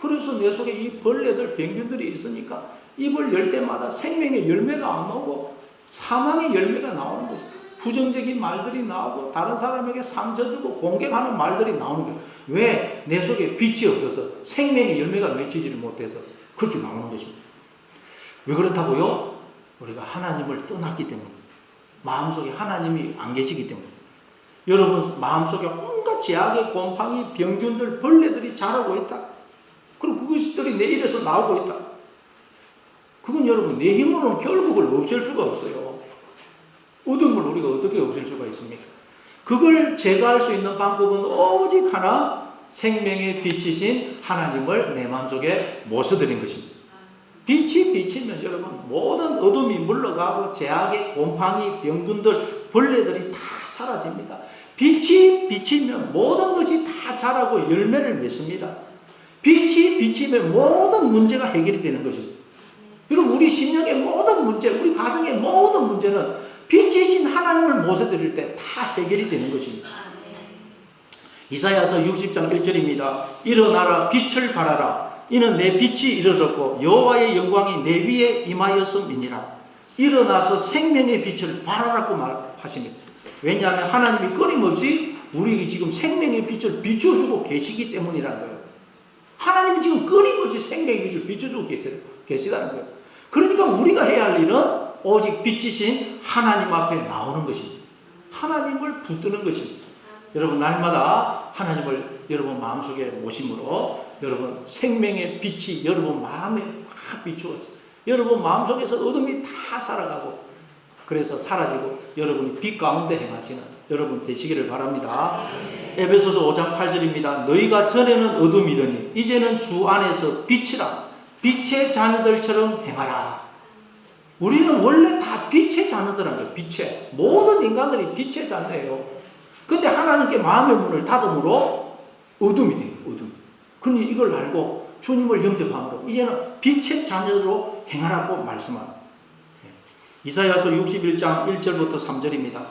Speaker 1: 그래서 내 속에 이 벌레들, 병균들이 있으니까 입을 열 때마다 생명의 열매가 안 나오고 사망의 열매가 나오는 것입니다. 부정적인 말들이 나오고 다른 사람에게 상처 주고 공격하는 말들이 나오는 거예요. 왜? 내 속에 빛이 없어서 생명의 열매가 맺히지를 못해서 그렇게 나오는 것입니다. 왜 그렇다고요? 우리가 하나님을 떠났기 때문에, 마음속에 하나님이 안 계시기 때문에. 여러분 마음속에 온갖 제약의 곰팡이, 병균들, 벌레들이 자라고 있다. 그리고 그것들이 내 입에서 나오고 있다. 그건 여러분 내 힘으로는 결국을 없앨 수가 없어요. 어둠을 우리가 어떻게 없앨 수가 있습니까? 그걸 제거할 수 있는 방법은 오직 하나, 생명의 빛이신 하나님을 내 마음속에 모셔드린 것입니다. 빛이 비치면 여러분 모든 어둠이 물러가고 제약의 곰팡이, 병균들, 벌레들이 다 사라집니다. 빛이 비치면 모든 것이 다 자라고 열매를 맺습니다. 빛이 비치면 모든 문제가 해결이 되는 것입니다. 여러분, 우리 심령의 모든 문제, 우리 가정의 모든 문제는 빛이신 하나님을 모셔드릴 때 다 해결이 되는 것입니다. 이사야서 60장 1절입니다. 일어나라, 빛을 발하라. 이는 내 빛이 이르렀고 여호와의 영광이 내 위에 임하였음이니라. 일어나서 생명의 빛을 발하라고 말하십니다. 왜냐하면 하나님이 끊임없이 우리에게 지금 생명의 빛을 비춰주고 계시기 때문이라는 거예요. 하나님이 지금 끊임없이 생명의 빛을 비춰주고 계시다는 거예요. 그러니까 우리가 해야 할 일은 오직 빛이신 하나님 앞에 나오는 것입니다. 하나님을 붙드는 것입니다. 여러분, 날마다 하나님을 여러분 마음속에 모심으로 여러분 생명의 빛이 여러분 마음에 확 비추어서 여러분 마음속에서 어둠이 다 살아가고 그래서 사라지고 여러분이 빛 가운데 행하시는 여러분 되시기를 바랍니다. 에베소서 5장 8절입니다. 너희가 전에는 어둠이더니 이제는 주 안에서 빛이라. 빛의 자녀들처럼 행하라. 우리는 원래 다 빛의 자녀들한 거예요. 빛의. 모든 인간들이 빛의 자녀예요. 근데 하나님께 마음의 문을 닫음으로 어둠이 돼요. 어둠. 그러니 이걸 알고 주님을 영접함으로 이제는 빛의 자녀로 행하라고 말씀합니다. 이사야서 61장 1절부터 3절입니다.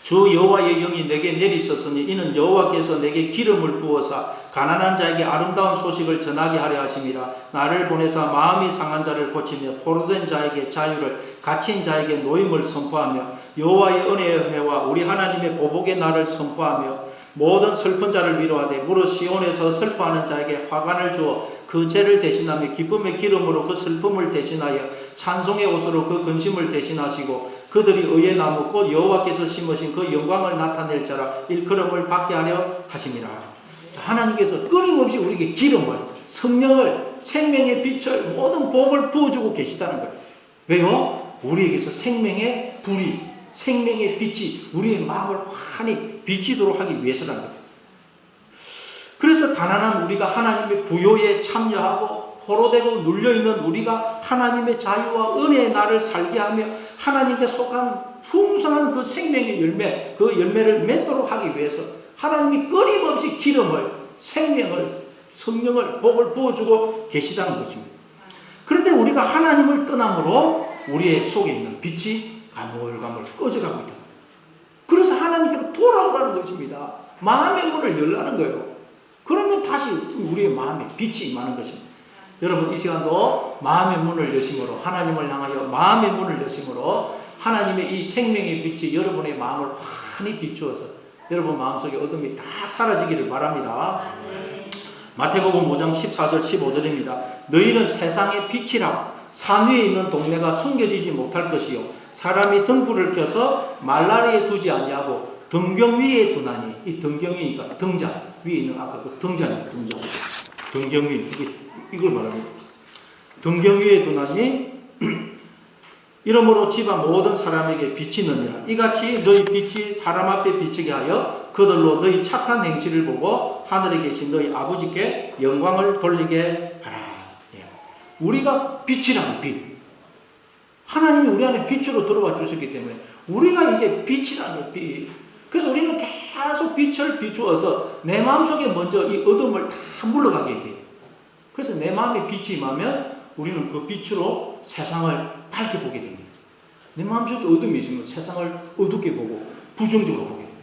Speaker 1: 주 여호와의 영이 내게 내리셨으니 이는 여호와께서 내게 기름을 부어사 가난한 자에게 아름다운 소식을 전하게 하려 하심이라. 나를 보내사 마음이 상한 자를 고치며 포로된 자에게 자유를 갇힌 자에게 노임을 선포하며 여호와의 은혜의 해와 우리 하나님의 보복의 날을 선포하며 모든 슬픈 자를 위로하되 무릇 시온에서 슬퍼하는 자에게 화관을 주어 그 죄를 대신하며 기쁨의 기름으로 그 슬픔을 대신하여 찬송의 옷으로 그 근심을 대신하시고 그들이 의의 나무 곧 여호와께서 심으신 그 영광을 나타낼 자라 일컬음을 받게 하려 하심이라. 하나님께서 끊임없이 우리에게 기름을, 성령을, 생명의 빛을, 모든 복을 부어주고 계시다는 거예요. 왜요? 우리에게서 생명의 불이, 생명의 빛이 우리의 마음을 환히 비치도록 하기 위해서라는 거예요. 그래서 가난한 우리가 하나님의 부요에 참여하고 포로되고 눌려있는 우리가 하나님의 자유와 은혜의 날을 살게 하며 하나님께 속한 풍성한 그 생명의 열매, 그 열매를 맺도록 하기 위해서 하나님이 끊임없이 기름을, 생명을, 성령을, 복을 부어주고 계시다는 것입니다. 그런데 우리가 하나님을 떠남으로 우리의 속에 있는 빛이 가물가물 꺼져가고 있다. 그래서 하나님께로 돌아오라는 것입니다. 마음의 문을 열라는 거예요. 그러면 다시 우리의 마음에 빛이 임하는 것입니다. 여러분, 이 시간도 마음의 문을 여심으로 하나님을 향하여 마음의 문을 여심으로 하나님의 이 생명의 빛이 여러분의 마음을 환히 비추어서 여러분 마음속에 어둠이 다 사라지기를 바랍니다. 마태복음 5장 14절 15절입니다. 너희는 세상의 빛이라. 산 위에 있는 동네가 숨겨지지 못할 것이요 사람이 등불을 켜서 말라리에 두지 아니하고 등경 위에 두나니. 이 등경이니까 등잔 위에 있는 아까 그 등잔이에요. 등경 위 이걸 말합니다. 등경 위에 두나니 이러므로 집안 모든 사람에게 비치느니라. 이같이 너희 빛이 사람 앞에 비치게 하여 그들로 너희 착한 행실을 보고 하늘에 계신 너희 아버지께 영광을 돌리게 하라. 예. 우리가 빛이라는 빛. 하나님이 우리 안에 빛으로 들어와 주셨기 때문에 우리가 이제 빛이라는 빛. 그래서 우리는 계속 빛을 비추어서 내 마음속에 먼저 이 어둠을 다 물러가게 해요. 그래서 내 마음에 빛이 임하면 우리는 그 빛으로 세상을 밝게 보게 됩니다. 내 마음속에 어둠이 있으면 세상을 어둡게 보고 부정적으로 보게 됩니다.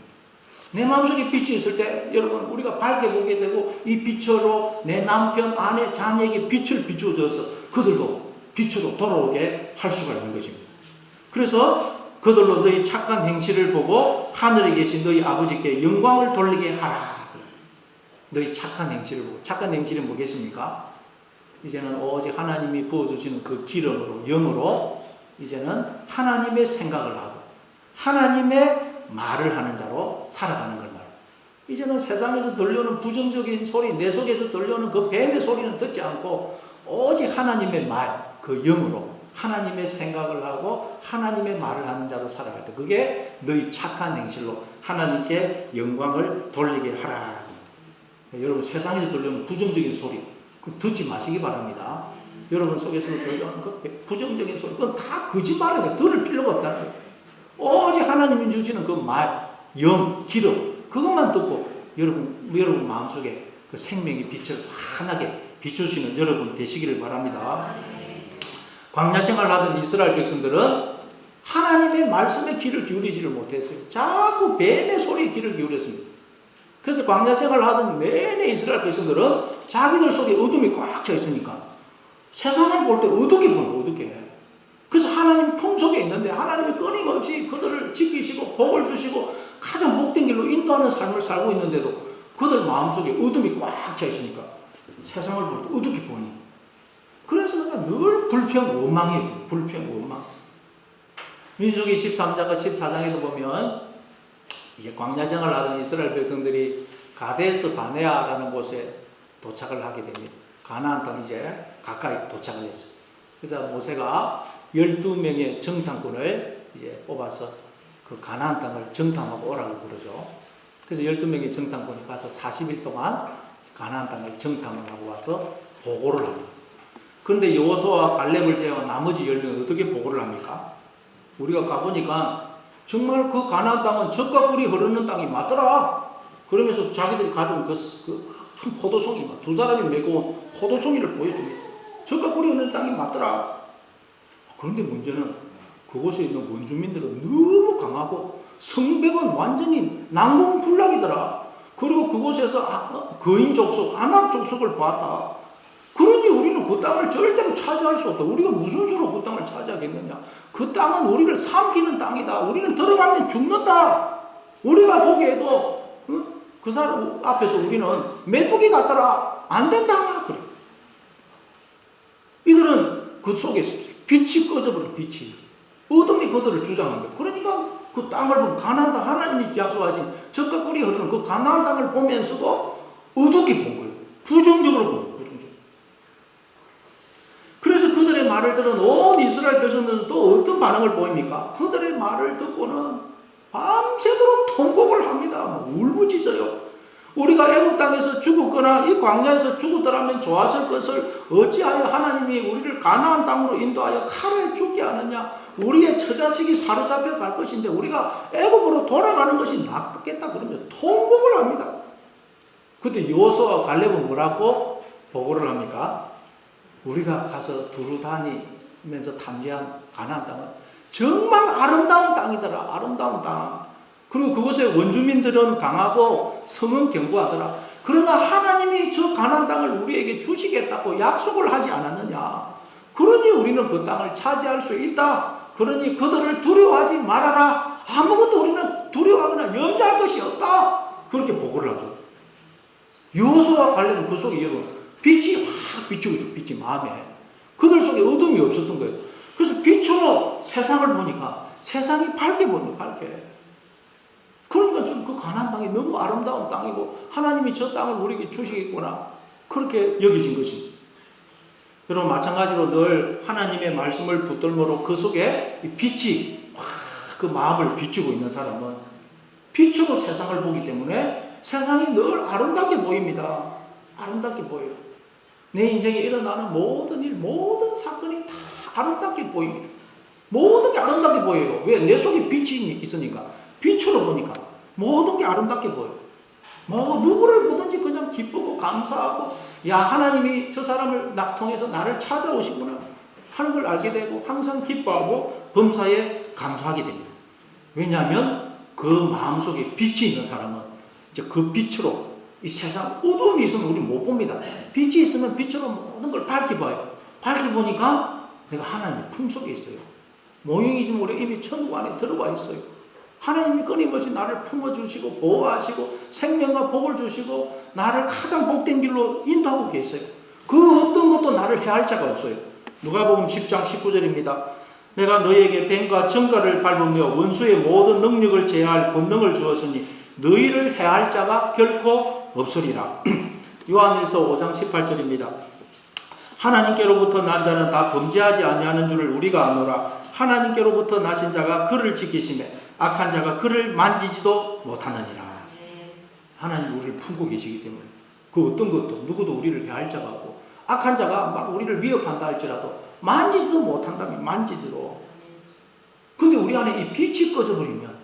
Speaker 1: 내 마음속에 빛이 있을 때 여러분 우리가 밝게 보게 되고 이 빛으로 내 남편, 아내, 자녀에게 빛을 비추어줘서 그들도 빛으로 돌아오게 할 수가 있는 것입니다. 그래서 그들로 너희 착한 행실을 보고 하늘에 계신 너희 아버지께 영광을 돌리게 하라. 너희 착한 행실을 보고. 착한 행실이 뭐겠습니까? 이제는 오직 하나님이 부어주시는 그 기름으로, 영으로 이제는 하나님의 생각을 하고 하나님의 말을 하는 자로 살아가는 걸 말합니다. 이제는 세상에서 들려오는 부정적인 소리, 내 속에서 들려오는 그 뱀의 소리는 듣지 않고 오직 하나님의 말, 그 영으로 하나님의 생각을 하고 하나님의 말을 하는 자로 살아갈 때 그게 너희 착한 행실로 하나님께 영광을 돌리게 하라. 여러분 세상에서 들려오는 부정적인 소리 그 듣지 마시기 바랍니다. 여러분 속에서 들려오는 그 부정적인 소리 그건 다 거짓말이에요. 들을 필요가 없다는 거예요. 오직 하나님이 주시는 그 말, 영, 기름 그것만 듣고 여러분 마음속에 그 생명의 빛을 환하게 비추시는 여러분 되시기를 바랍니다. 광야 생활하던 이스라엘 백성들은 하나님의 말씀에 귀를 기울이지를 못했어요. 자꾸 뱀의 소리에 귀를 기울였습니다. 그래서 광야 생활하던 내내 이스라엘 백성들은 자기들 속에 어둠이 꽉 차 있으니까 세상을 볼 때 어둡게 보는 어둡게. 그래서 하나님 품속에 있는데 하나님이 끊임없이 그들을 지키시고 복을 주시고 가장 복된 길로 인도하는 삶을 살고 있는데도 그들 마음속에 어둠이 꽉 차 있으니까 세상을 볼 때 어둡게 보니. 그래서 그냥 늘 불평, 원망이에요. 불평, 원망. 민수기 13장과 14장에도 보면 이제 광야 생활을 하던 이스라엘 백성들이 가데스 바네아라는 곳에 도착을 하게 됩니다. 가나안 땅 이제 가까이 도착을 했어요. 그래서 모세가 12명의 정탐꾼을 이제 뽑아서 그 가나안 땅을 정탐하고 오라고 그러죠. 그래서 12명의 정탐꾼이 가서 40일 동안 가나안 땅을 정탐을 하고 와서 보고를 합니다. 그런데 여호수아와 갈렙을 제외한 나머지 10명은 어떻게 보고를 합니까? 우리가 가보니까 정말 그 가나안 땅은 젖과 꿀이 흐르는 땅이 맞더라. 그러면서 자기들이 가져온 큰 포도송이 두 사람이 메고 포도송이를 보여줍니다. 젖과 꿀이 흐르는 땅이 맞더라. 그런데 문제는 그곳에 있는 원주민들은 너무 강하고 성벽은 완전히 난공불락이더라. 그리고 그곳에서 거인 족속, 아낙 족속을 봤다. 그러니 우리는 그 땅을 절대로 차지할 수 없다. 우리가 무슨 수로 그 땅을 차지하겠느냐. 그 땅은 우리를 삼키는 땅이다. 우리는 들어가면 죽는다. 우리가 보기에도 그 사람 앞에서 우리는 메뚜기 같더라. 안 된다. 그래. 이들은 그 속에 빛이 꺼져버린 빛이. 어둠이 그들을 주장한 거예요. 그러니까 그 땅을 보면 가나안 땅 하나님이 약속하신 젖과 꿀이 흐르는 그 가나안 땅을 보면서도 어둡게 본 거예요. 부정적으로 본 거예요. 그래서 그들의 말을 들은 온 이스라엘 백성들은 또 어떤 반응을 보입니까? 그들의 말을 듣고는 밤새도록 통곡을 합니다. 울부짖어요. 우리가 애굽 땅에서 죽었거나 이 광야에서 죽었더라면 좋았을 것을 어찌하여 하나님이 우리를 가나안 땅으로 인도하여 칼에 죽게 하느냐. 우리의 처자식이 사로잡혀 갈 것인데 우리가 애굽으로 돌아가는 것이 낫겠다 그러며 통곡을 합니다. 그때 여호수아와 갈렙은 뭐라고 보고를 합니까? 우리가 가서 두루 다니면서 탐지한 가나안 땅은 정말 아름다운 땅이더라. 아름다운 땅. 그리고 그곳의 원주민들은 강하고 성은 견고하더라. 그러나 하나님이 저 가나안 땅을 우리에게 주시겠다고 약속을 하지 않았느냐. 그러니 우리는 그 땅을 차지할 수 있다. 그러니 그들을 두려워하지 말아라. 아무것도 우리는 두려워하거나 염려할 것이 없다. 그렇게 보고를 하죠. 여호수아와 갈렙은 그 속에 여러분 빛이 확 비추고 있죠. 빛이 마음에. 그들 속에 어둠이 없었던 거예요. 그래서 빛으로 세상을 보니까 세상이 밝게 보이는 밝게. 그러니까 좀 그 가나안 땅이 너무 아름다운 땅이고 하나님이 저 땅을 우리에게 주시겠구나. 그렇게 여겨진 것입니다. 여러분 마찬가지로 늘 하나님의 말씀을 붙들므로 그 속에 이 빛이 확 그 마음을 비추고 있는 사람은 빛으로 세상을 보기 때문에 세상이 늘 아름답게 보입니다. 아름답게 보여요. 내 인생에 일어나는 모든 일, 모든 사건이 다 아름답게 보입니다. 모든 게 아름답게 보여요. 왜? 내 속에 빛이 있으니까. 빛으로 보니까 모든 게 아름답게 보여요. 누구를 보든지 그냥 기쁘고 감사하고 야 하나님이 저 사람을 통해서 나를 찾아오시구나 하는 걸 알게 되고 항상 기뻐하고 범사에 감사하게 됩니다. 왜냐하면 그 마음속에 빛이 있는 사람은 이제 그 빛으로 이 세상 어둠이 있으면 우리 못 봅니다. 빛이 있으면 빛으로 모든 걸 밝게 봐요. 밝게 보니까 내가 하나님의 품속에 있어요. 모형이지 모르게 이미 천국 안에 들어와 있어요. 하나님이 끊임없이 나를 품어주시고 보호하시고 생명과 복을 주시고 나를 가장 복된 길로 인도하고 계세요. 그 어떤 것도 나를 해할 자가 없어요. 누가복음 10장 19절입니다. 내가 너희에게 뱀과 정갈을 밟으며 원수의 모든 능력을 제할 권능을 주었으니 너희를 해할 자가 결코 없으리라. 요한일서 5장 18절입니다. 하나님께로부터 난 자는 다 범죄하지 아니하는 줄을 우리가 아노라. 하나님께로부터 나신 자가 그를 지키시매 악한 자가 그를 만지지도 못하느니라. 하나님 우리를 품고 계시기 때문에 그 어떤 것도 누구도 우리를 해할 자가 없고 악한 자가 막 우리를 위협한다 할지라도 만지지도 못한다면 만지지도. 근데 우리 안에 이 빛이 꺼져버리면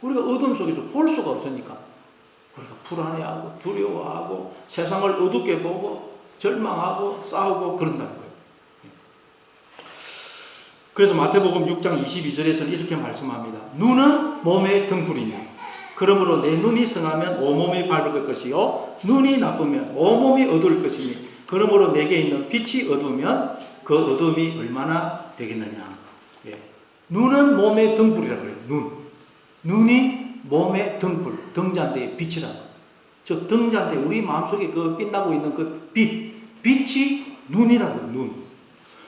Speaker 1: 우리가 어둠 속에서 볼 수가 없으니까 우리가 불안해하고 두려워하고 세상을 어둡게 보고 절망하고 싸우고 그런다는 거예요. 그래서 마태복음 6장 22절에서는 이렇게 말씀합니다. 눈은 몸의 등불이니 그러므로 내 눈이 성하면 온몸이 밝을 것이요 눈이 나쁘면 온몸이 어두울 것이니 그러므로 내게 있는 빛이 어두우면 그 어둠이 얼마나 되겠느냐. 예. 눈은 몸의 등불이라고 그래요. 눈이 몸의 등불, 등잔대의 빛이라고. 즉 등잔대, 우리 마음속에 그 빛나고 있는 그 빛이 눈이라고 해요. 눈.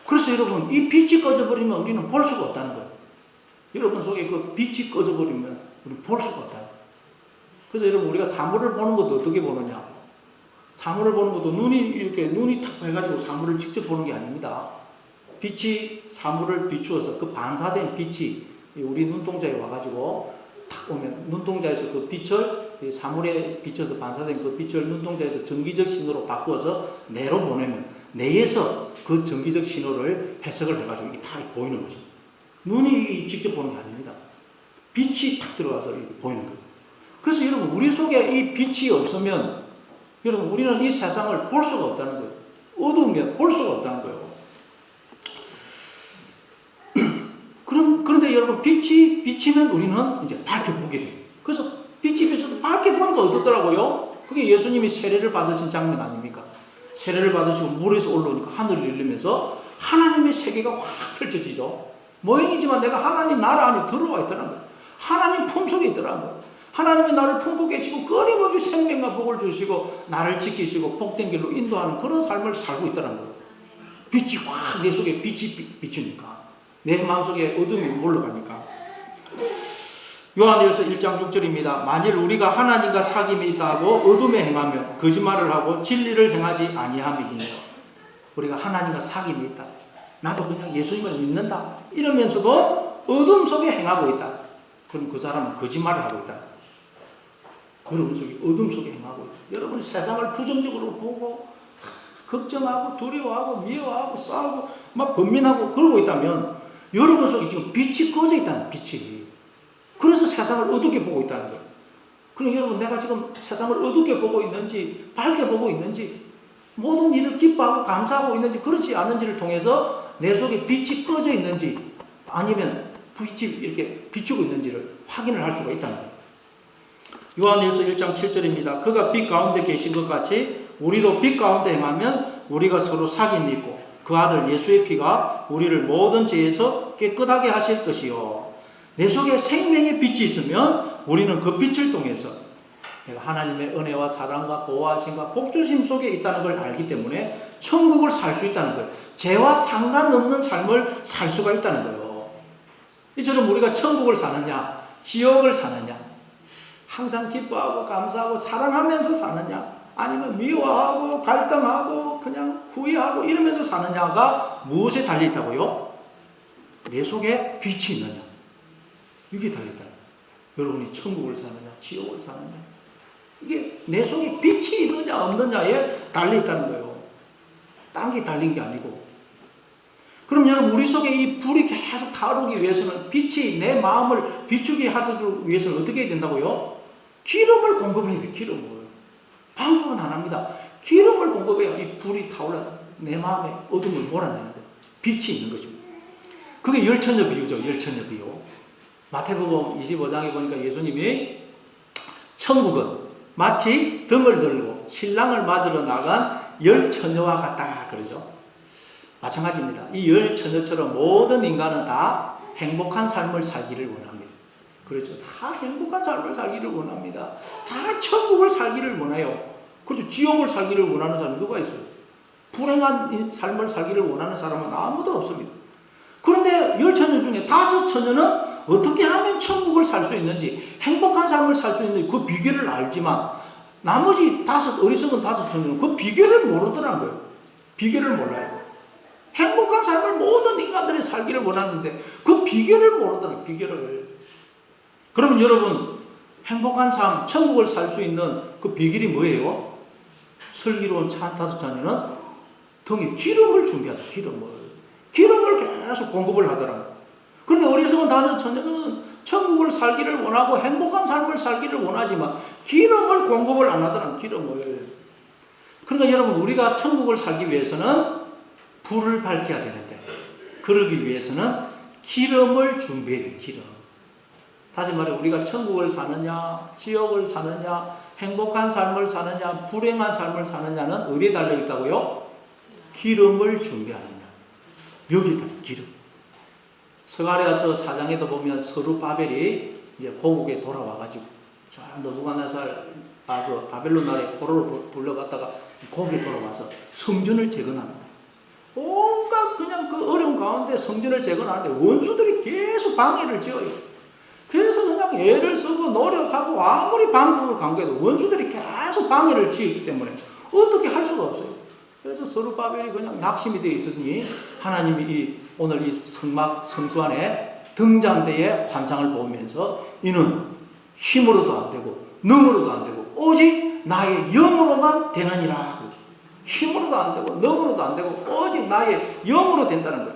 Speaker 1: 그래서 여러분, 이 빛이 꺼져버리면 우리는 볼 수가 없다는 거예요. 여러분 속에 그 빛이 꺼져버리면 우리는 볼 수가 없다는 거예요. 그래서 여러분, 우리가 사물을 보는 것도 어떻게 보느냐. 사물을 보는 것도 눈이 탁 해가지고 사물을 직접 보는 게 아닙니다. 빛이 사물을 비추어서 그 반사된 빛이 우리 눈동자에 와가지고 탁 오면 눈동자에서 그 빛을 사물에 비춰서 반사된 그 빛을 눈동자에서 전기적 신호로 바꾸어서 뇌로 보내면 뇌에서 그 전기적 신호를 해석을 해가지고 이게 다 보이는 거죠. 눈이 직접 보는 게 아닙니다. 빛이 탁 들어가서 이렇게 보이는 거예요. 그래서 여러분, 우리 속에 이 빛이 없으면 여러분, 우리는 이 세상을 볼 수가 없다는 거예요. 어두우면 볼 수가 없다는 거예요. 그런데 여러분, 빛이 비치면 우리는 이제 밝게 보게 돼요. 그래서 빛이 비쳐서 밝게 보니까 어떻더라고요? 그게 예수님이 세례를 받으신 장면 아닙니까? 세례를 받으시고 물에서 올라오니까 하늘이 열리면서 하나님의 세계가 확 펼쳐지죠. 모형이지만 내가 하나님 나라 안에 들어와 있다는 거예요. 하나님 품속에 있더라는 거예요. 하나님이 나를 품고 계시고 끊임없이 생명과 복을 주시고 나를 지키시고 복된 길로 인도하는 그런 삶을 살고 있다는 거예요. 빛이 확 내 속에 빛이 비치니까 내 마음속에 어둠이 몰러가니까. 요한일서 1장 6절입니다. 만일 우리가 하나님과 사귐이 있다고 어둠에 행하며 거짓말을 하고 진리를 행하지 아니함이니요. 우리가 하나님과 사귐이 있다. 나도 그냥 예수님을 믿는다. 이러면서도 어둠 속에 행하고 있다. 그럼 그 사람은 거짓말을 하고 있다. 여러분 속에 어둠 속에 행하고 있다. 여러분 세상을 부정적으로 보고 걱정하고 두려워하고 미워하고 싸우고 막 번민하고 그러고 있다면 여러분 속에 지금 빛이 꺼져 있다는 빛이. 그래서 세상을 어둡게 보고 있다는 거예요. 그럼 여러분, 내가 지금 세상을 어둡게 보고 있는지 밝게 보고 있는지 모든 일을 기뻐하고 감사하고 있는지 그렇지 않은지를 통해서 내 속에 빛이 꺼져 있는지 아니면 빛이 이렇게 비추고 있는지를 확인을 할 수가 있다는 거예요. 요한일서 1장 7절입니다. 그가 빛 가운데 계신 것 같이 우리도 빛 가운데 행하면 우리가 서로 사귐이 있고 그 아들 예수의 피가 우리를 모든 죄에서 깨끗하게 하실 것이요. 내 속에 생명의 빛이 있으면 우리는 그 빛을 통해서 내가 하나님의 은혜와 사랑과 보호하심과 복주심 속에 있다는 걸 알기 때문에 천국을 살 수 있다는 거예요. 죄와 상관없는 삶을 살 수가 있다는 거예요. 이처럼 우리가 천국을 사느냐 지옥을 사느냐, 항상 기뻐하고 감사하고 사랑하면서 사느냐, 아니면 미워하고 갈등하고 그냥 후회하고 이러면서 사느냐가 무엇에 달려있다고요? 내 속에 빛이 있느냐, 이게 달려있다. 여러분이 천국을 사느냐 지옥을 사느냐, 이게 내 속에 빛이 있느냐 없느냐에 달려있다는 거예요. 딴 게 달린 게 아니고. 그럼 여러분, 우리 속에 이 불이 계속 타오르기 위해서는, 빛이 내 마음을 비추게 하기 위해서는 어떻게 해야 된다고요? 기름을 공급해야 돼요. 기름을. 방법은 하나입니다. 기름을 공급해야 이 불이 타올라 내 마음의 어둠을 몰아내는 거예요. 빛이 있는 것입니다. 그게 열처녀 비유죠. 열처녀 비유. 마태복음 25장에 보니까 예수님이 천국은 마치 등을 들고 신랑을 맞으러 나간 열처녀와 같다 그러죠. 마찬가지입니다. 이 열처녀처럼 모든 인간은 다 행복한 삶을 살기를 원합니다. 그렇죠. 다 행복한 삶을 살기를 원합니다. 다 천국을 살기를 원해요. 그렇죠. 지옥을 살기를 원하는 사람이 누가 있어요? 불행한 삶을 살기를 원하는 사람은 아무도 없습니다. 그런데 10처녀 중에 5처녀는 어떻게 하면 천국을 살 수 있는지, 행복한 삶을 살 수 있는지 그 비결을 알지만, 나머지 어리석은 5처녀는 그 비결을 모르더라는 거예요. 비결을 몰라요. 행복한 삶을 모든 인간들이 살기를 원하는데 그 비결을 모르더라고요. 비결을. 그러면 여러분, 행복한 삶, 천국을 살 수 있는 그 비결이 뭐예요? 슬기로운 5처녀는 등에 기름을 준비하다. 기름을 계속 공급을 하더라고요. 그런데 어리석은 다른 처녀는 천국을 살기를 원하고 행복한 삶을 살기를 원하지만 기름을 공급을 안 하더란 기름을. 그러니까 여러분 우리가 천국을 살기 위해서는 불을 밝혀야 되는데 그러기 위해서는 기름을 준비해야 돼. 기름. 다시 말해 우리가 천국을 사느냐 지옥을 사느냐 행복한 삶을 사느냐 불행한 삶을 사느냐는 어디에 달려있다고요? 기름을 준비하느냐. 여기다 기름. 스가랴서 4장에도 보면 서루바벨이 이제 고국에 돌아와가지고 저 느부갓네살 그 바벨론 나라에 포로를 불러갔다가 고국에 돌아와서 성전을 재건합니다. 온갖 그냥 그 어려운 가운데 성전을 재건하는데 원수들이 계속 방해를 지어요. 그래서 그냥 애를 쓰고 노력하고 아무리 방법을 강구해도 원수들이 계속 방해를 지었기 때문에 어떻게 할 수가 없어요. 그래서 서루바벨이 그냥 낙심이 되어 있으니 하나님이 오늘 이 성수 안에 등잔대의 환상을 보면서 이는 힘으로도 안 되고 능으로도 안 되고 오직 나의 영으로만 되느니라. 힘으로도 안 되고 능으로도 안 되고 오직 나의 영으로 된다는 거예요.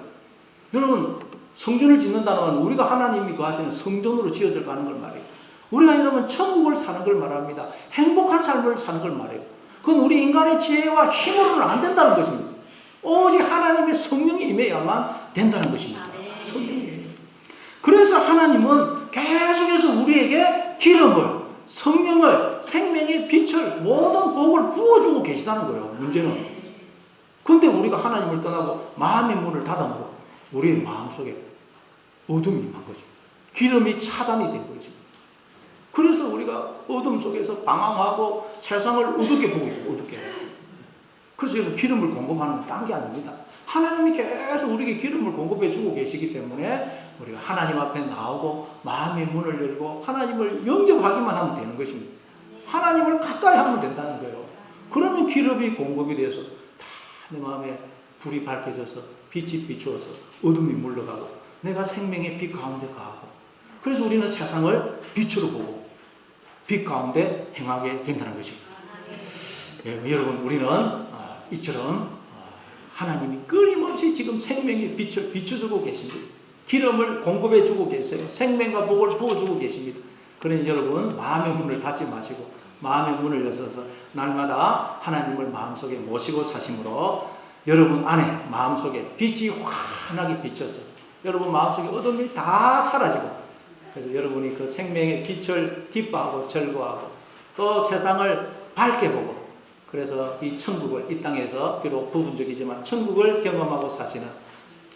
Speaker 1: 여러분 성전을 짓는다는 건 우리가 하나님이 거하시는 성전으로 지어져 가는 걸 말해요. 우리가 여러분 천국을 사는 걸 말합니다. 행복한 삶을 사는 걸 말해요. 그건 우리 인간의 지혜와 힘으로는 안 된다는 것입니다. 오직 하나님의 성령이 임해야만 된다는 것입니다. 성령이. 그래서 하나님은 계속해서 우리에게 기름을, 성령을, 생명의 빛을, 모든 복을 부어주고 계시다는 거예요. 문제는. 근데 우리가 하나님을 떠나고 마음의 문을 닫아놓고 우리의 마음속에 어둠이 임한 것입니다. 기름이 차단이 된 것입니다. 그래서 우리가 어둠 속에서 방황하고 세상을 어둡게 보고 있고 어둡게. 그래서 여러분 기름을 공급하는 건 딴 게 아닙니다. 하나님이 계속 우리에게 기름을 공급해 주고 계시기 때문에 우리가 하나님 앞에 나오고 마음의 문을 열고 하나님을 영접하기만 하면 되는 것입니다. 하나님을 가까이 하면 된다는 거예요. 그러면 기름이 공급이 돼서 다 내 마음에 불이 밝혀져서 빛이 비추어서 어둠이 물러가고 내가 생명의 빛 가운데 가고 그래서 우리는 세상을 빛으로 보고 빛 가운데 행하게 된다는 것입니다. 예, 여러분 우리는 이처럼 하나님이 끊임없이 지금 생명의 빛을 비춰주고 계십니다. 기름을 공급해 주고 계세요. 생명과 복을 부어주고 계십니다. 그러니 여러분 마음의 문을 닫지 마시고 마음의 문을 여셔서 날마다 하나님을 마음속에 모시고 사심으로 여러분 안에 마음속에 빛이 환하게 비쳐서 여러분 마음속에 어둠이 다 사라지고 그래서 여러분이 그 생명의 빛을 기뻐하고 즐거워하고 또 세상을 밝게 보고 그래서 이 천국을 이 땅에서 비록 부분적이지만 천국을 경험하고 사시는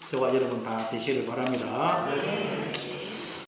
Speaker 1: 저와 여러분 다 되시길 바랍니다.